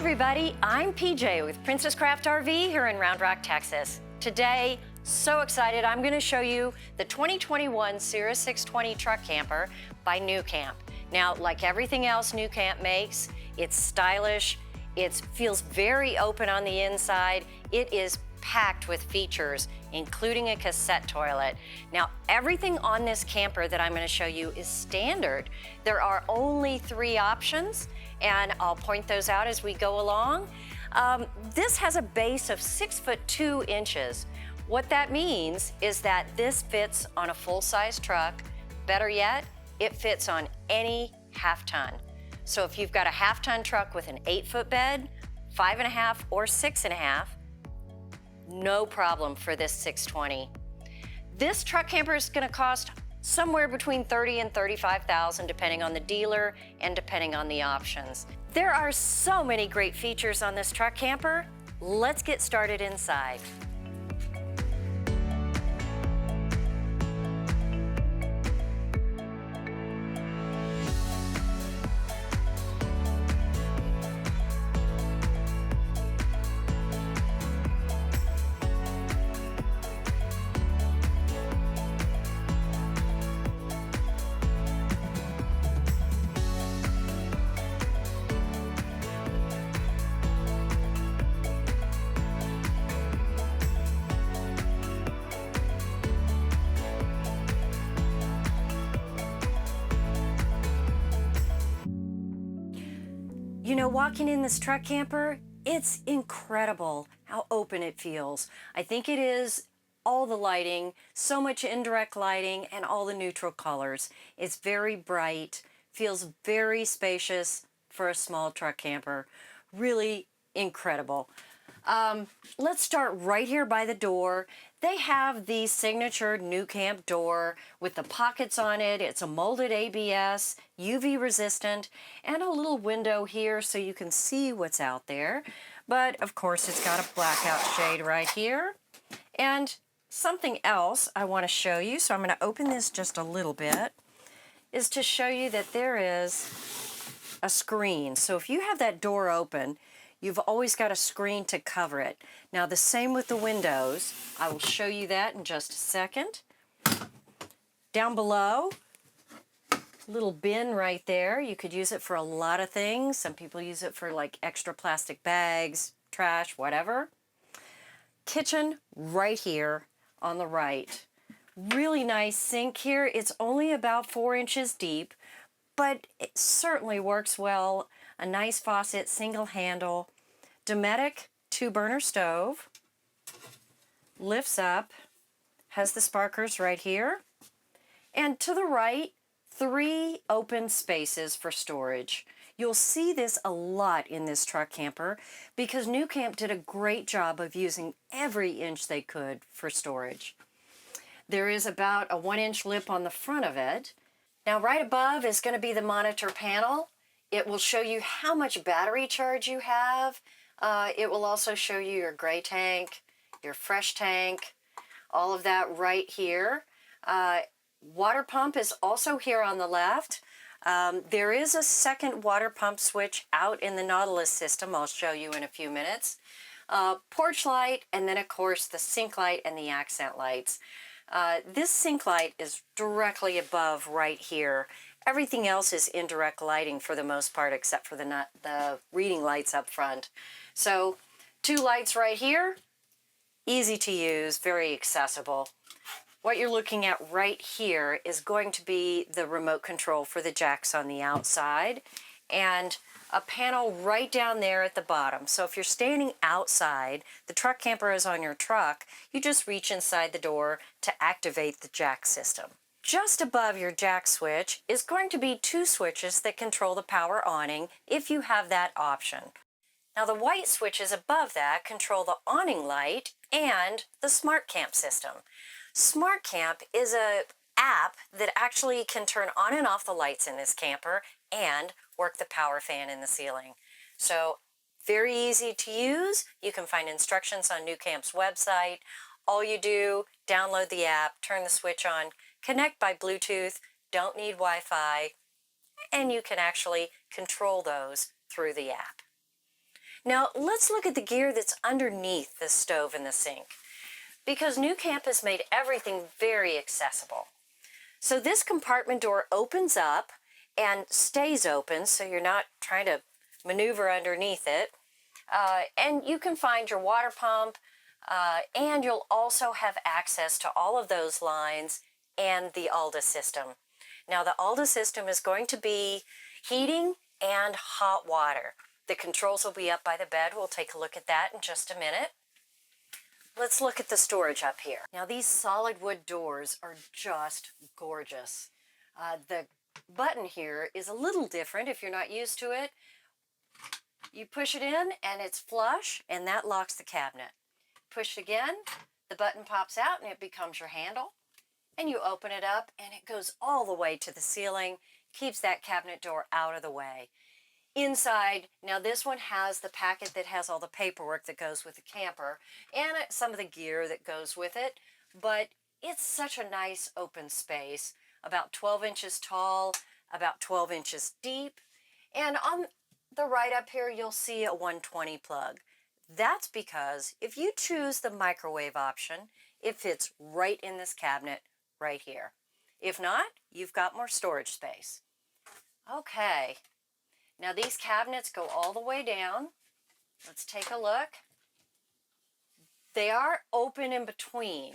everybody, I'm PJ with Princess Craft RV here in Round Rock, Texas. Today, so excited, I'm going to show you the 2021 Cirrus 620 truck camper by nuCamp. Now, like everything else nuCamp makes, it's stylish, it feels very open on the inside, it is packed with features, including a cassette toilet. Now, everything on this camper that I'm going to show you is standard. There are only 3 options, and I'll point those out as we go along. This has a base of 6'2". What that means is that this fits on a full-size truck. Better yet, it fits on any half-ton. So if you've got a half-ton truck with an 8-foot bed, 5.5 or 6.5, no problem for this 620. This truck camper is going to cost somewhere between $30,000 and $35,000 depending on the dealer and depending on the options. There are so many great features on this truck camper. Let's get started inside. You know, walking in this truck camper, it's incredible how open it feels. I think it is all the lighting, so much indirect lighting, and all the neutral colors. It's very bright, feels very spacious for a small truck camper. Really incredible. Let's start right here by the door. They have the signature nuCamp door with the pockets on it. It's a molded ABS, UV resistant, and a little window here so you can see what's out there. But of course it's got a blackout shade right here. And something else I want to show you, so I'm going to open this just a little bit, is to show you that there is a screen. So if you have that door open, you've always got a screen to cover it. Now the same with the windows. I will show you that in just a second. Down below, little bin right there. You could use it for a lot of things. Some people use it for like extra plastic bags, trash, whatever. Kitchen right here on the right. Really nice sink here. It's only about 4 inches deep, but it certainly works well. A nice faucet, single handle. Dometic 2-burner stove, lifts up, has the sparkers right here, and to the right, 3 open spaces for storage. You'll see this a lot in this truck camper because nuCamp did a great job of using every inch they could for storage. There is about a 1-inch lip on the front of it. Now right above is going to be the monitor panel. It will show you how much battery charge you have. It will also show you your gray tank, your fresh tank, all of that right here. Water pump is also here on the left. There is a second water pump switch out in the Nautilus system. I'll show you in a few minutes. Porch light, and then of course the sink light and the accent lights. This sink light is directly above right here. Everything else is indirect lighting for the most part, except for the reading lights up front. So 2 lights right here, easy to use, very accessible. What you're looking at right here is going to be the remote control for the jacks on the outside, and a panel right down there at the bottom. So if you're standing outside, the truck camper is on your truck, you just reach inside the door to activate the jack system. Just above your jack switch is going to be 2 switches that control the power awning if you have that option. Now the white switches above that control the awning light and the SmartCamp system. SmartCamp is an app that actually can turn on and off the lights in this camper and work the power fan in the ceiling. So very easy to use. You can find instructions on nuCamp's website. All you do, download the app, turn the switch on, connect by Bluetooth, don't need Wi-Fi, and you can actually control those through the app. Now let's look at the gear that's underneath the stove and the sink, because nuCamp has made everything very accessible. So this compartment door opens up and stays open, so you're not trying to maneuver underneath it. And you can find your water pump, and you'll also have access to all of those lines and the Alde system. Now the Alde system is going to be heating and hot water. The controls will be up by the bed. We'll take a look at that in just a minute. Let's look at the storage up here. Now these solid wood doors are just gorgeous. The button here is a little different if you're not used to it. You push it in and it's flush, and that locks the cabinet. Push again, the button pops out and it becomes your handle. And you open it up and it goes all the way to the ceiling, keeps that cabinet door out of the way. Inside, now this one has the packet that has all the paperwork that goes with the camper and some of the gear that goes with it, but it's such a nice open space, about 12 inches tall, about 12 inches deep, and on the right up here you'll see a 120 plug. That's because if you choose the microwave option, it fits right in this cabinet right here. If not, you've got more storage space. Okay. Now these cabinets go all the way down. Let's take a look. They are open in between,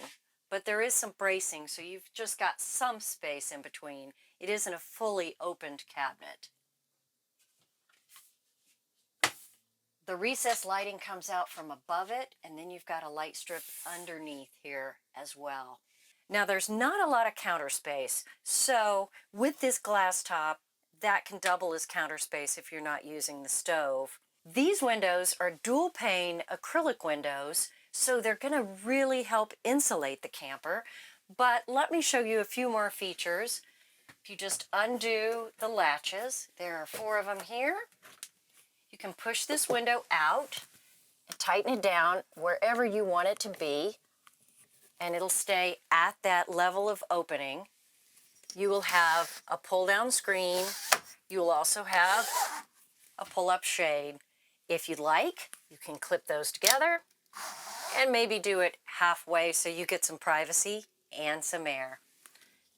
but there is some bracing, so you've just got some space in between. It isn't a fully opened cabinet. The recessed lighting comes out from above it, and then you've got a light strip underneath here as well. Now there's not a lot of counter space, so with this glass top, that can double as counter space if you're not using the stove. These windows are dual pane acrylic windows, so they're going to really help insulate the camper. But let me show you a few more features. If you just undo the latches, there are 4 of them here. You can push this window out and tighten it down wherever you want it to be, and it'll stay at that level of opening. You will have a pull-down screen. You will also have a pull-up shade. If you'd like, you can clip those together and maybe do it halfway so you get some privacy and some air.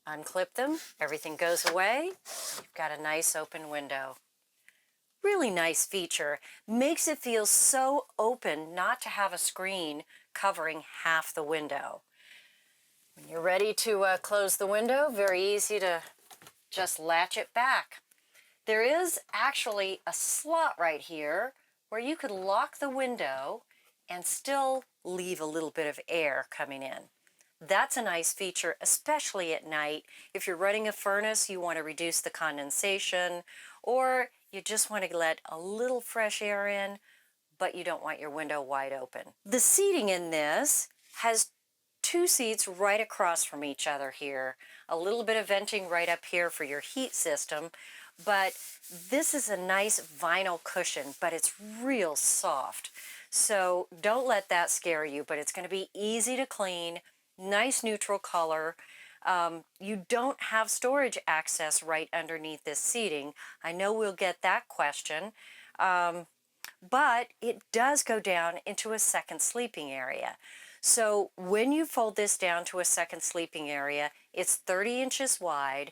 Unclip them, everything goes away. You've got a nice open window. Really nice feature. Makes it feel so open not to have a screen covering half the window. When you're ready to close the window, very easy to just latch it back. There is actually a slot right here where you could lock the window and still leave a little bit of air coming in. That's a nice feature, especially at night. If you're running a furnace, you want to reduce the condensation, or you just want to let a little fresh air in, but you don't want your window wide open. The seating in this has 2 seats right across from each other here. A little bit of venting right up here for your heat system, but this is a nice vinyl cushion, but it's real soft. So don't let that scare you, but it's going to be easy to clean, nice neutral color. You don't have storage access right underneath this seating. I know we'll get that question, but it does go down into a second sleeping area. So when you fold this down to a second sleeping area, it's 30 inches wide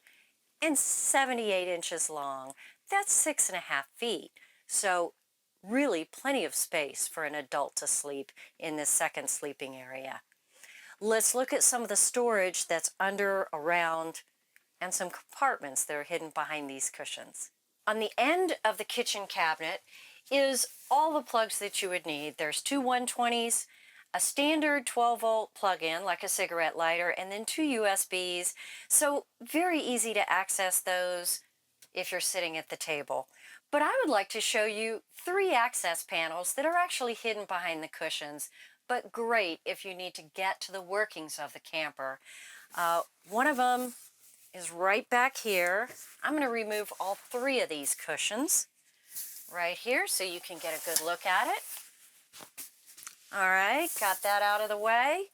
and 78 inches long. That's 6.5 feet. So really plenty of space for an adult to sleep in this second sleeping area. Let's look at some of the storage that's under, around, and some compartments that are hidden behind these cushions. On the end of the kitchen cabinet is all the plugs that you would need. There's 2 120s, a standard 12-volt plug-in like a cigarette lighter, and then 2 USBs. So very easy to access those if you're sitting at the table. But I would like to show you 3 access panels that are actually hidden behind the cushions, but great if you need to get to the workings of the camper. One of them is right back here. I'm going to remove all 3 of these cushions right here so you can get a good look at it. All right, got that out of the way.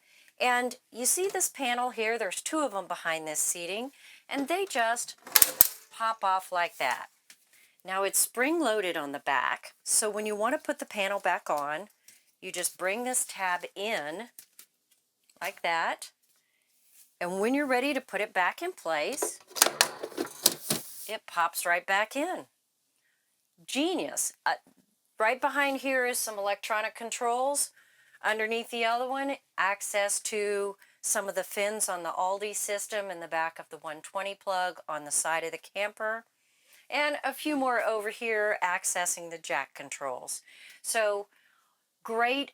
And you see this panel here, there's 2 of them behind this seating, and they just pop off like that. Now it's spring-loaded on the back, so when you want to put the panel back on, you just bring this tab in like that, and when you're ready to put it back in place, it pops right back in. Genius. Right behind here is some electronic controls. Underneath the other one, access to some of the fins on the Alde system in the back of the 120 plug on the side of the camper. And a few more over here accessing the jack controls. So great,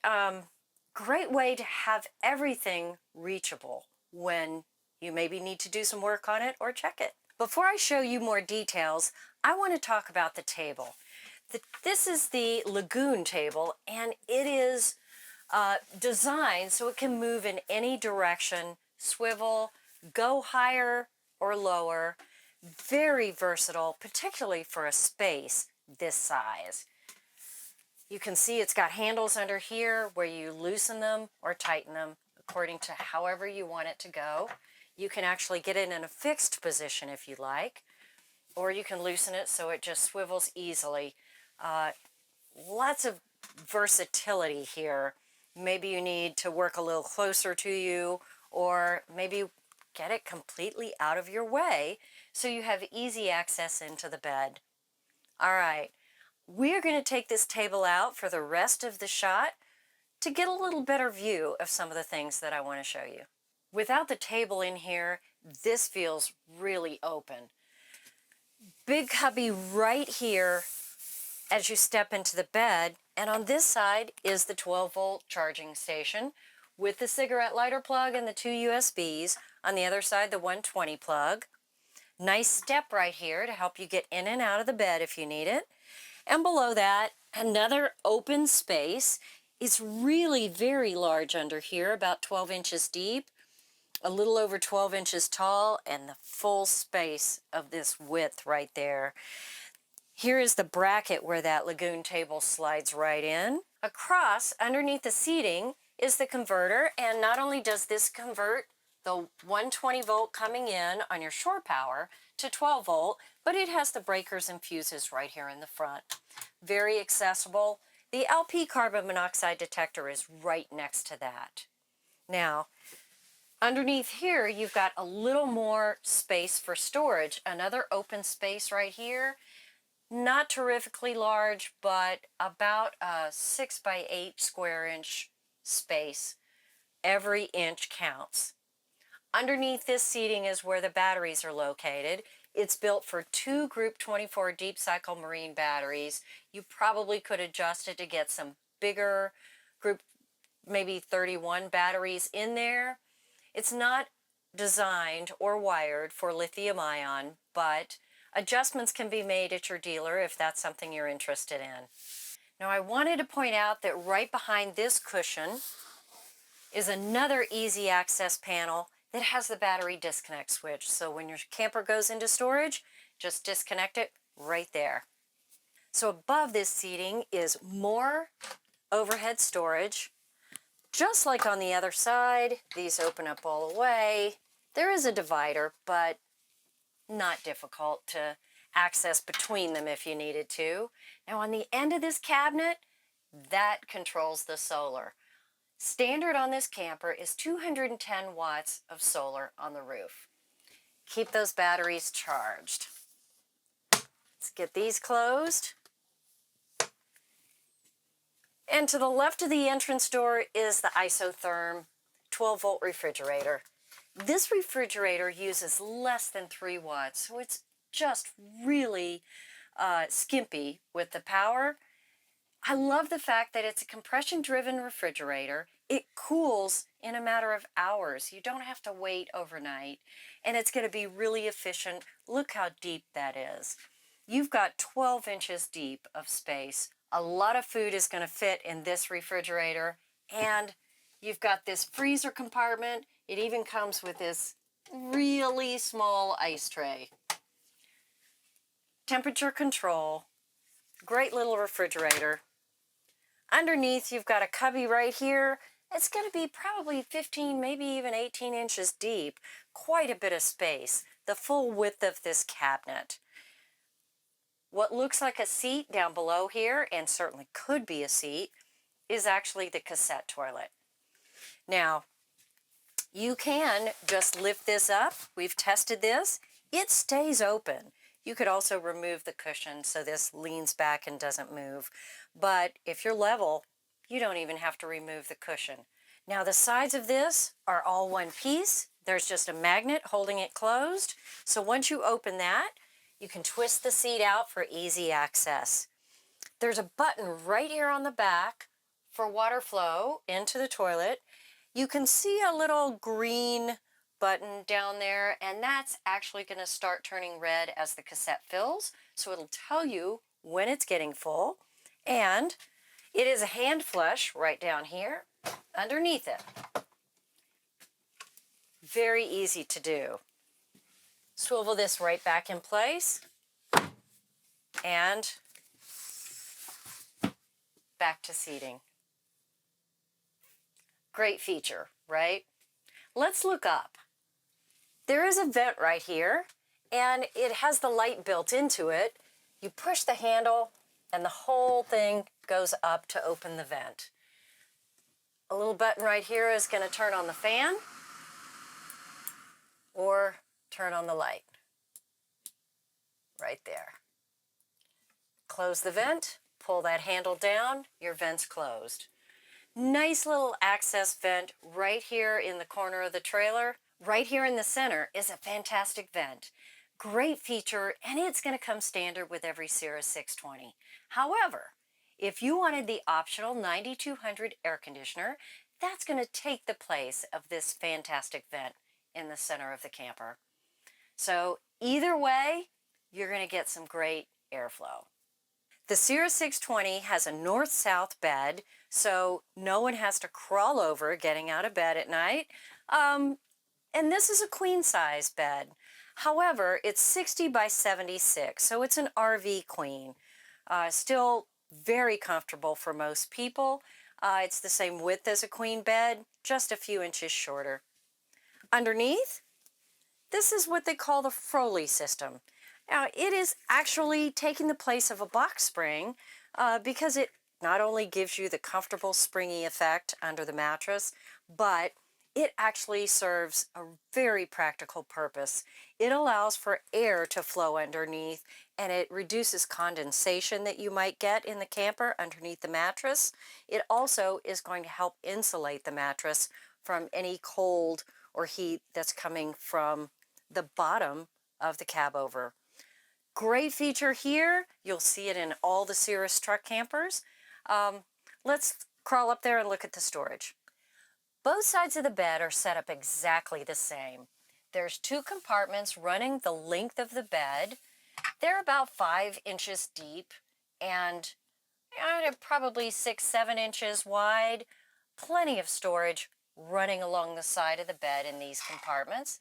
great way to have everything reachable when you maybe need to do some work on it or check it. Before I show you more details, I want to talk about the table. This is the Lagoon table, and it is designed so it can move in any direction, swivel, go higher or lower. Very versatile, particularly for a space this size. You can see it's got handles under here where you loosen them or tighten them according to however you want it to go. You can actually get it in a fixed position if you like, or you can loosen it so it just swivels easily. Lots of versatility here. Maybe you need to work a little closer to you, or maybe get it completely out of your way so you have easy access into the bed. All right, we're going to take this table out for the rest of the shot to get a little better view of some of the things that I want to show you. Without the table in here, this feels really open. Big cubby right here as you step into the bed, and on this side is the 12-volt charging station with the cigarette lighter plug and the 2 USBs. On the other side, the 120 plug. Nice step right here to help you get in and out of the bed if you need it. And below that, another open space. It's really very large under here, about 12 inches deep, a little over 12 inches tall, and the full space of this width right there. Here is the bracket where that Lagoon table slides right in. Across, underneath the seating, is the converter, and not only does this convert the 120 volt coming in on your shore power to 12 volt, but it has the breakers and fuses right here in the front. Very accessible. The LP carbon monoxide detector is right next to that. Now, underneath here, you've got a little more space for storage. Another open space right here. Not terrifically large, but about a 6 by 8 square inch space. Every inch counts. Underneath this seating is where the batteries are located. It's built for 2 Group 24 deep cycle marine batteries. You probably could adjust it to get some bigger Group maybe 31 batteries in there. It's not designed or wired for lithium ion, but adjustments can be made at your dealer if that's something you're interested in. Now I wanted to point out that right behind this cushion is another easy access panel that has the battery disconnect switch. So when your camper goes into storage, just disconnect it right there. So above this seating is more overhead storage. Just like on the other side, these open up all the way. There is a divider, but not difficult to access between them if you needed to. Now on the end of this cabinet, that controls the solar. Standard on this camper is 210 watts of solar on the roof. Keep those batteries charged. Let's get these closed. And to the left of the entrance door is the isotherm 12-volt refrigerator. This refrigerator uses less than 3 watts, so it's just really skimpy with the power. I love the fact that it's a compression-driven refrigerator. It cools in a matter of hours. You don't have to wait overnight, and it's going to be really efficient. Look how deep that is. You've got 12 inches deep of space. A lot of food is going to fit in this refrigerator, and you've got this freezer compartment. It even comes with this really small ice tray. Temperature control. Great little refrigerator. Underneath, you've got a cubby right here. It's going to be probably 15, maybe even 18 inches deep. Quite a bit of space. The full width of this cabinet. What looks like a seat down below here, and certainly could be a seat, is actually the cassette toilet. Now, you can just lift this up. We've tested this. It stays open. You could also remove the cushion so this leans back and doesn't move. But if you're level, you don't even have to remove the cushion. Now the sides of this are all one piece. There's just a magnet holding it closed. So once you open that, you can twist the seat out for easy access. There's a button right here on the back for water flow into the toilet. You can see a little green button down there, and that's actually going to start turning red as the cassette fills. So it'll tell you when it's getting full. And it is a hand flush right down here underneath it. Very easy to do. Swivel this right back in place and back to seating. Great feature, right? Let's look up. There is a vent right here, and it has the light built into it. You push the handle, and the whole thing goes up to open the vent. A little button right here is going to turn on the fan or turn on the light. Right there. Close the vent, pull that handle down, your vent's closed. Nice little access vent right here in the corner of the trailer. Right here in the center is a fantastic vent. Great feature, and it's going to come standard with every Cirrus 620. However, if you wanted the optional 9200 air conditioner, that's going to take the place of this fantastic vent in the center of the camper. So either way, you're going to get some great airflow. The Cirrus 620 has a north-south bed, so no one has to crawl over getting out of bed at night. And this is a queen-size bed. However, it's 60 by 76, so it's an RV queen. Still very comfortable for most people. It's the same width as a queen bed, just a few inches shorter. Underneath, this is what they call the Froley system. Now, it is actually taking the place of a box spring because it not only gives you the comfortable springy effect under the mattress, but it actually serves a very practical purpose. It allows for air to flow underneath, and it reduces condensation that you might get in the camper underneath the mattress. It also is going to help insulate the mattress from any cold or heat that's coming from the bottom of the cab over. Great feature here. You'll see it in all the Cirrus truck campers. Let's crawl up there and look at the storage. Both sides of the bed are set up exactly the same. There's two compartments running the length of the bed. They're about 5 inches deep and probably 6-7 inches wide. Plenty of storage running along the side of the bed in these compartments.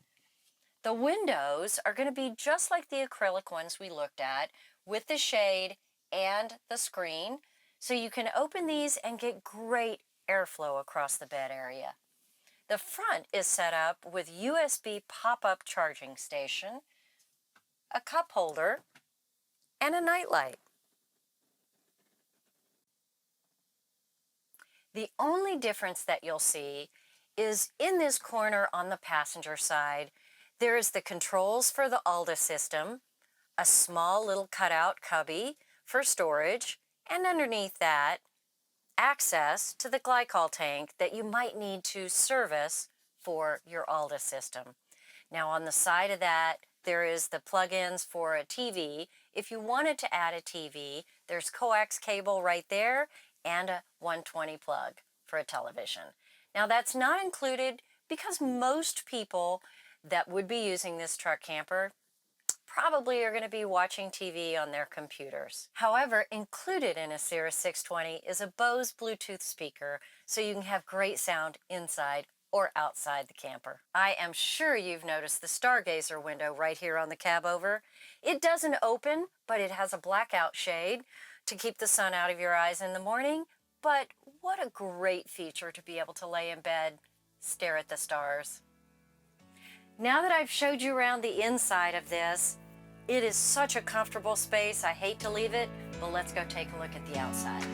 The windows are going to be just like the acrylic ones we looked at, with the shade and the screen, so you can open these and get great airflow across the bed area. The front is set up with USB pop-up charging station, a cup holder, and a nightlight. The only difference that you'll see is in this corner on the passenger side, there is the controls for the Alde system, a small little cutout cubby for storage, and underneath that, access to the glycol tank that you might need to service for your Alde system. Now on the side of that, there is the plug-ins for a TV. If you wanted to add a TV, there's coax cable right there and a 120 plug for a television. Now that's not included because most people that would be using this truck camper probably are going to be watching TV on their computers. However, included in a Cirrus 620 is a Bose Bluetooth speaker, so you can have great sound inside or outside the camper. I am sure you've noticed the Stargazer window right here on the cab over. It doesn't open, but it has a blackout shade to keep the sun out of your eyes in the morning. But what a great feature to be able to lay in bed, stare at the stars. Now that I've showed you around the inside of this, It is such a comfortable space. I hate to leave it, but let's go take a look at the outside.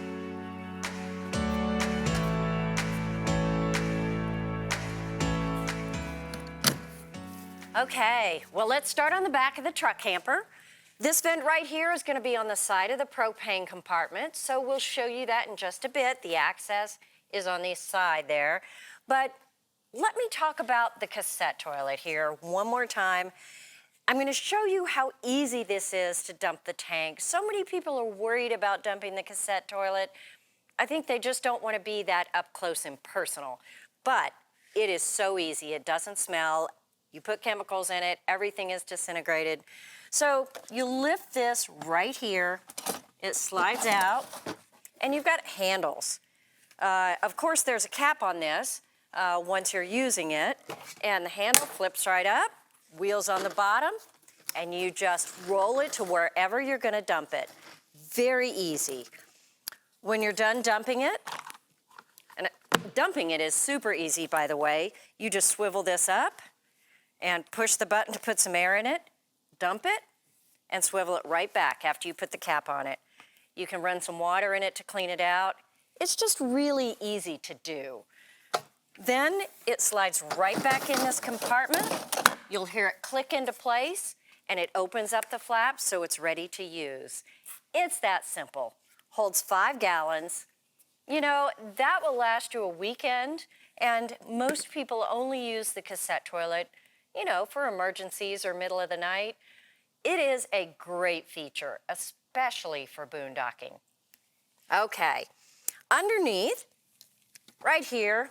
Okay, well, let's start on the back of the truck camper. This vent right here is going to be on the side of the propane compartment, so we'll show you that in just a bit. The access is on the side there. But let me talk about the cassette toilet here one more time. I'm going to show you how easy this is to dump the tank. So many people are worried about dumping the cassette toilet. I think they just don't want to be that up close and personal. But it is so easy. It doesn't smell. You put chemicals in it, everything is disintegrated. So you lift this right here, it slides out, and you've got handles. Of course, there's a cap on this once you're using it, and the handle flips right up, wheels on the bottom, and you just roll it to wherever you're gonna dump it. Very easy. When you're done dumping it, and dumping it is super easy, by the way, you just swivel this up, and push the button to put some air in it, dump it, and swivel it right back after you put the cap on it. You can run some water in it to clean it out. It's just really easy to do. Then it slides right back in this compartment. You'll hear it click into place, and it opens up the flap so it's ready to use. It's that simple. Holds 5 gallons. You know, that will last you a weekend, and most people only use the cassette toilet, you know, for emergencies or middle of the night. It is a great feature, especially for boondocking. Okay, underneath, right here,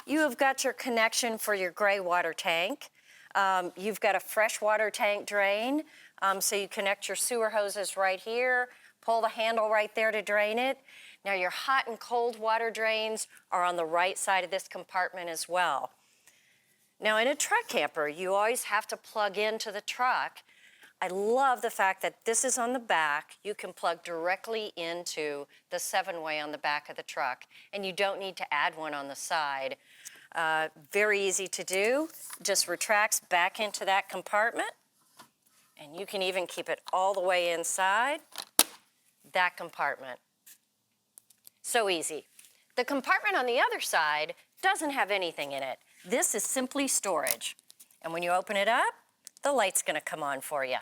you have got your connection for your gray water tank. You've got a freshwater tank drain, so you connect your sewer hoses right here, pull the handle right there to drain it. Now your hot and cold water drains are on the right side of this compartment as well. Now in a truck camper, you always have to plug into the truck. I love the fact that this is on the back. You can plug directly into the 7-way on the back of the truck, and you don't need to add one on the side. Very easy to do. Just retracts back into that compartment, and you can even keep it all the way inside that compartment. So easy. The compartment on the other side doesn't have anything in it. This is simply storage. And when you open it up, the light's gonna come on for you.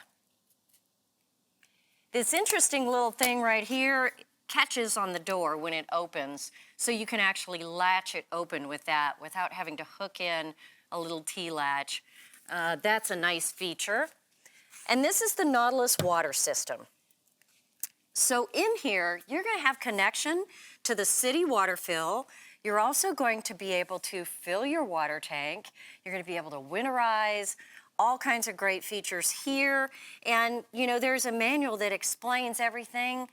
This interesting little thing right here catches on the door when it opens, so you can actually latch it open with that without having to hook in a little T-latch. That's a nice feature. And this is the Nautilus water system. So in here, you're gonna have connection to the city water fill. You're also going to be able to fill your water tank. You're going to be able to winterize, all kinds of great features here. And, you know, there's a manual that explains everything.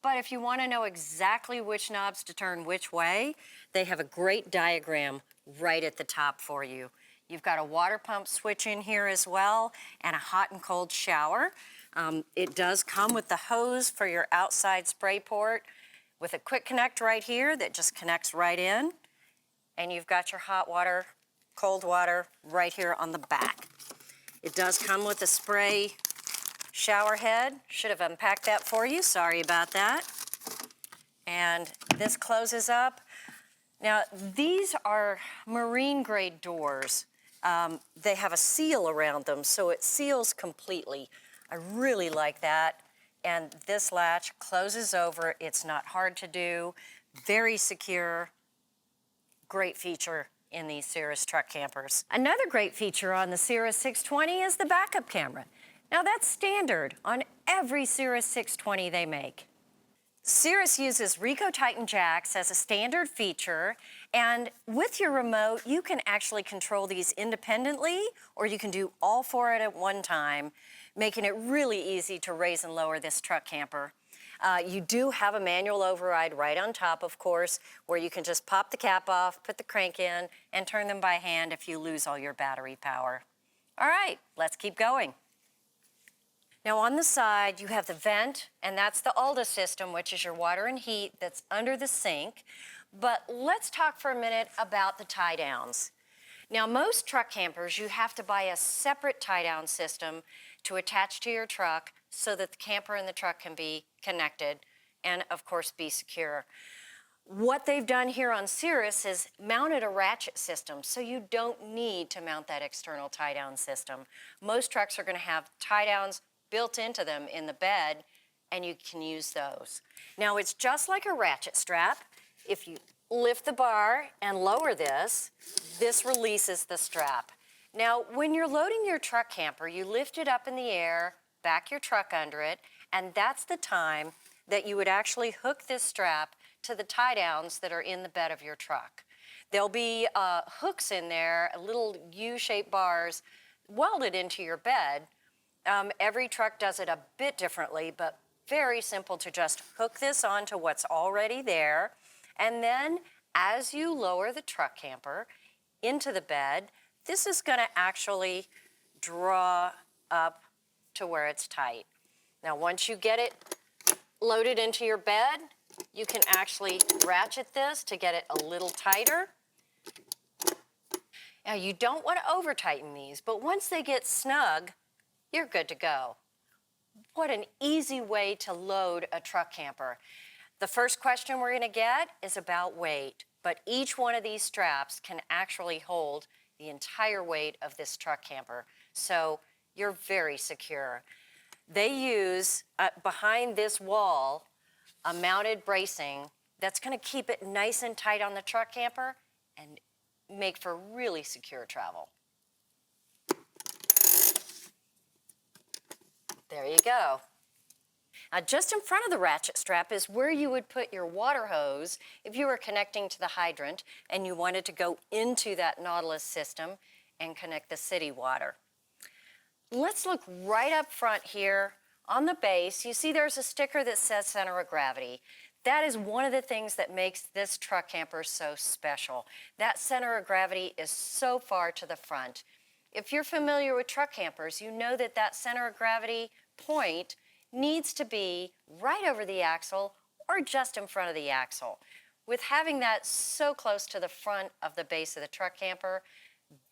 But if you want to know exactly which knobs to turn which way, they have a great diagram right at the top for you. You've got a water pump switch in here as well, and a hot and cold shower. It does come with the hose for your outside spray port, with a quick connect right here that just connects right in. And you've got your hot water, cold water right here on the back. It does come with a spray shower head. Should have unpacked that for you, sorry about that. And this closes up. Now, these are marine grade doors. They have a seal around them, so it seals completely. I really like that. And this latch closes over. It's not hard to do, very secure, great feature in these Cirrus truck campers. Another great feature on the Cirrus 620 is the backup camera. Now that's standard on every Cirrus 620 they make. Cirrus uses Rieco Titan jacks as a standard feature, and with your remote, you can actually control these independently, or you can do all 4 at one time, making it really easy to raise and lower this truck camper. You do have a manual override right on top, of course, where you can just pop the cap off, put the crank in, and turn them by hand if you lose all your battery power. All right, let's keep going. Now on the side, you have the vent, and that's the Alde system, which is your water and heat that's under the sink. But let's talk for a minute about the tie downs. Now, most truck campers, you have to buy a separate tie-down system to attach to your truck so that the camper and the truck can be connected and, of course, be secure. What they've done here on Cirrus is mounted a ratchet system, so you don't need to mount that external tie-down system. Most trucks are going to have tie-downs built into them in the bed, and you can use those. Now, it's just like a ratchet strap. If you lift the bar and lower this, this releases the strap. Now, when you're loading your truck camper, you lift it up in the air, back your truck under it, and that's the time that you would actually hook this strap to the tie-downs that are in the bed of your truck. There'll be hooks in there, little U-shaped bars welded into your bed. Every truck does it a bit differently, but very simple to just hook this onto what's already there. And then as you lower the truck camper into the bed, this is going to actually draw up to where it's tight. Now, once you get it loaded into your bed, you can actually ratchet this to get it a little tighter. Now, you don't want to over-tighten these, but once they get snug, you're good to go. What an easy way to load a truck camper. The first question we're going to get is about weight, but each one of these straps can actually hold the entire weight of this truck camper, so you're very secure. They use, behind this wall, a mounted bracing that's going to keep it nice and tight on the truck camper and make for really secure travel. There you go. Now, just in front of the ratchet strap is where you would put your water hose if you were connecting to the hydrant and you wanted to go into that Nautilus system and connect the city water. Let's look right up front here. On the base, you see there's a sticker that says center of gravity. That is one of the things that makes this truck camper so special. That center of gravity is so far to the front. If you're familiar with truck campers, you know that that center of gravity point needs to be right over the axle or just in front of the axle. With having that so close to the front of the base of the truck camper,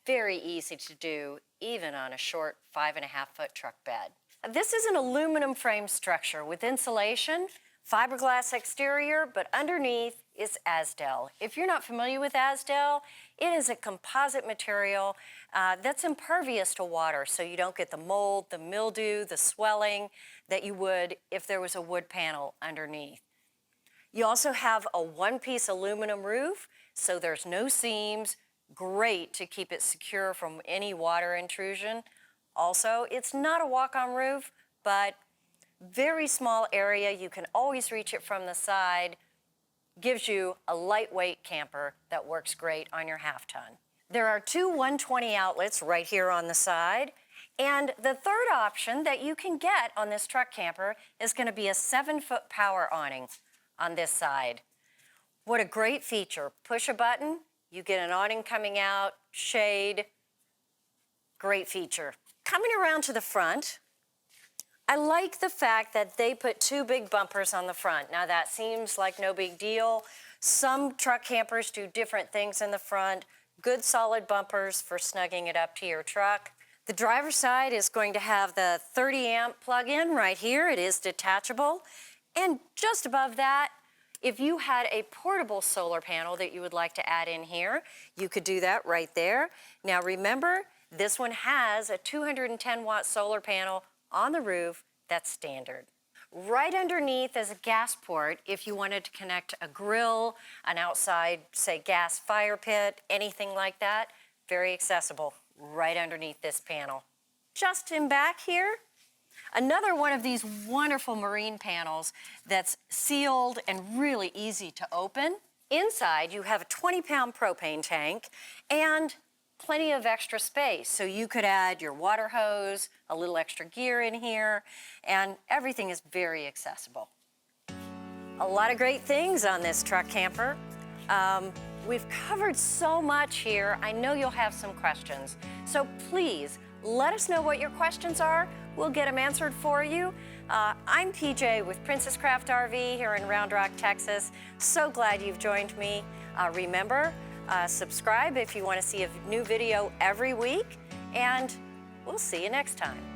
very easy to do, even on a short 5.5-foot truck bed. This is an aluminum frame structure with insulation, fiberglass exterior, but underneath is Asdel. If you're not familiar with Asdel, it is a composite material that's impervious to water, so you don't get the mold, the mildew, the swelling that you would if there was a wood panel underneath. You also have a one-piece aluminum roof, so there's no seams. Great to keep it secure from any water intrusion. Also, it's not a walk-on roof, but very small area. You can always reach it from the side. Gives you a lightweight camper that works great on your half-ton. There are two 120 outlets right here on the side. And the third option that you can get on this truck camper is going to be a 7-foot power awning on this side. What a great feature. Push a button, you get an awning coming out, shade. Great feature. Coming around to the front, I like the fact that they put two big bumpers on the front. Now, that seems like no big deal. Some truck campers do different things in the front. Good solid bumpers for snugging it up to your truck. The driver's side is going to have the 30-amp plug-in right here. It is detachable. And just above that, if you had a portable solar panel that you would like to add in here, you could do that right there. Now, remember, this one has a 210-watt solar panel on the roof that's standard. Right underneath is a gas port if you wanted to connect a grill, an outside, say, gas fire pit, anything like that. Very accessible right underneath this panel. Just in back here, another one of these wonderful marine panels that's sealed and really easy to open. Inside, you have a 20-pound propane tank and plenty of extra space, so you could add your water hose, a little extra gear in here, and everything is very accessible. A lot of great things on this truck camper. We've covered so much here. I know you'll have some questions, so please let us know what your questions are. We'll get them answered for you. I'm PJ with Princess Craft RV here in Round Rock, Texas. So glad you've joined me. Remember, Subscribe if you want to see a new video every week, and we'll see you next time.